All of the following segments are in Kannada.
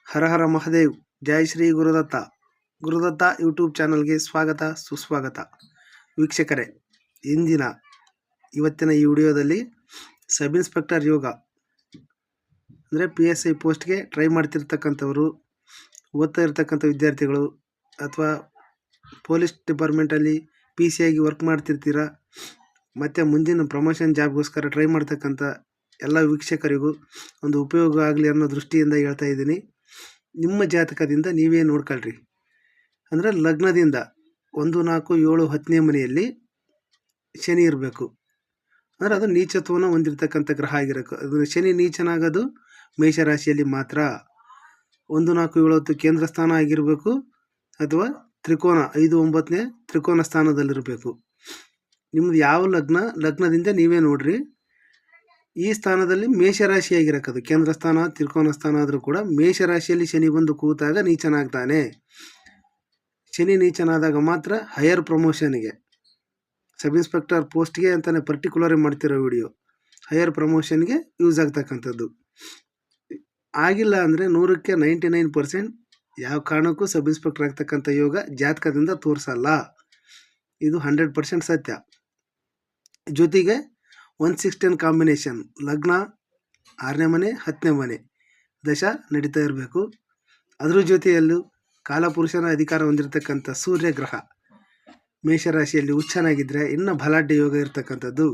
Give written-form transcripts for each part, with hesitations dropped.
ಹರ ಹರ ಮಹಾದೇವ್. ಜೈ ಶ್ರೀ ಗುರುದತ್ತ. ಗುರುದತ್ತ ಯೂಟ್ಯೂಬ್ ಚಾನಲ್ಗೆ ಸ್ವಾಗತ ಸುಸ್ವಾಗತ. ವೀಕ್ಷಕರೇ, ಇವತ್ತಿನ ಈ ವಿಡಿಯೋದಲ್ಲಿ ಸಬ್ ಇನ್ಸ್ಪೆಕ್ಟರ್ ಯೋಗ ಅಂದರೆ PSI ಪೋಸ್ಟ್ಗೆ ಟ್ರೈ ಮಾಡ್ತಿರ್ತಕ್ಕಂಥವರು, ಓದ್ತಾ ಇರ್ತಕ್ಕಂಥ ವಿದ್ಯಾರ್ಥಿಗಳು ಅಥವಾ ಪೊಲೀಸ್ ಡಿಪಾರ್ಟ್ಮೆಂಟಲ್ಲಿ PCI ವರ್ಕ್ ಮಾಡ್ತಿರ್ತೀರ ಮತ್ತು ಮುಂದಿನ ಪ್ರಮೋಷನ್ ಜಾಬ್ಗೋಸ್ಕರ ಟ್ರೈ ಮಾಡ್ತಕ್ಕಂಥ ಎಲ್ಲ ವೀಕ್ಷಕರಿಗೂ ಒಂದು ಉಪಯೋಗ ಆಗಲಿ ಅನ್ನೋ ದೃಷ್ಟಿಯಿಂದ ಹೇಳ್ತಾ ಇದ್ದೀನಿ. ನಿಮ್ಮ ಜಾತಕದಿಂದ ನೀವೇ ನೋಡ್ಕೊಳ್ರಿ. ಅಂದರೆ ಲಗ್ನದಿಂದ 1, 4, 7, 10ನೇ ಮನೆಯಲ್ಲಿ ಶನಿ ಇರಬೇಕು. ಅಂದರೆ ಅದು ನೀಚತ್ವವನ್ನು ಹೊಂದಿರತಕ್ಕಂಥ ಗ್ರಹ ಆಗಿರಬೇಕು. ಅದು ಶನಿ ನೀಚನಾಗೋದು ಮೇಷರಾಶಿಯಲ್ಲಿ ಮಾತ್ರ. 1, 4, 7, 10 ಕೇಂದ್ರ ಸ್ಥಾನ ಆಗಿರಬೇಕು ಅಥವಾ ತ್ರಿಕೋನ 5, 9ನೇ ತ್ರಿಕೋನ ಸ್ಥಾನದಲ್ಲಿರಬೇಕು. ನಿಮ್ಮದು ಯಾವ ಲಗ್ನದಿಂದ ನೀವೇ ನೋಡ್ರಿ. ಈ ಸ್ಥಾನದಲ್ಲಿ ಮೇಷರಾಶಿ ಆಗಿರಕ್ಕದು ಕೇಂದ್ರ ಸ್ಥಾನ ತ್ರಿಕೋನ ಸ್ಥಾನ ಆದರೂ ಕೂಡ ಮೇಷರಾಶಿಯಲ್ಲಿ ಶನಿ ಬಂದು ಕೂತಾಗ ನೀಚನಾಗ್ತಾನೆ. ಶನಿ ನೀಚನಾದಾಗ ಮಾತ್ರ ಹೈಯರ್ ಪ್ರಮೋಷನ್ಗೆ, ಸಬ್ ಇನ್ಸ್ಪೆಕ್ಟರ್ ಪೋಸ್ಟ್ಗೆ ಅಂತಲೇ ಪರ್ಟಿಕ್ಯುಲರ್ ಮಾಡ್ತಿರೋ ವಿಡಿಯೋ, ಹೈಯರ್ ಪ್ರಮೋಷನ್ಗೆ ಯೂಸ್ ಆಗ್ತಕ್ಕಂಥದ್ದು. ಆಗಿಲ್ಲ ಅಂದರೆ 100ಕ್ಕೆ 99% ಯಾವ ಕಾರಣಕ್ಕೂ ಸಬ್ ಇನ್ಸ್ಪೆಕ್ಟರ್ ಆಗ್ತಕ್ಕಂಥ ಯೋಗ ಜಾತಕದಿಂದ ತೋರಿಸಲ್ಲ. ಇದು 100% ಸತ್ಯ. ಜೊತೆಗೆ 1-6-10 ಕಾಂಬಿನೇಷನ್, ಲಗ್ನ 6ನೇ ಮನೆ 10ನೇ ಮನೆ ದಶ ನಡೀತಾ ಇರಬೇಕು. ಅದ್ರ ಜೊತೆಯಲ್ಲೂ ಕಾಲಪುರುಷನ ಅಧಿಕಾರ ಹೊಂದಿರತಕ್ಕಂಥ ಸೂರ್ಯಗ್ರಹ ಮೇಷರಾಶಿಯಲ್ಲಿ ಹುಚ್ಚನಾಗಿದ್ದರೆ ಇನ್ನೂ ಬಲಾಢ್ಯ ಯೋಗ ಇರ್ತಕ್ಕಂಥದ್ದು.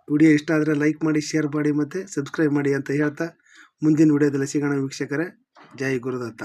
ವಿಡಿಯೋ ಇಷ್ಟ ಆದರೆ ಲೈಕ್ ಮಾಡಿ, ಶೇರ್ ಮಾಡಿ ಮತ್ತು ಸಬ್ಸ್ಕ್ರೈಬ್ ಮಾಡಿ ಅಂತ ಹೇಳ್ತಾ ಮುಂದಿನ ವಿಡಿಯೋದಲ್ಲಿ ಸಿಗೋಣ ವೀಕ್ಷಕರೇ. ಜೈ ಗುರುದತ್ತ.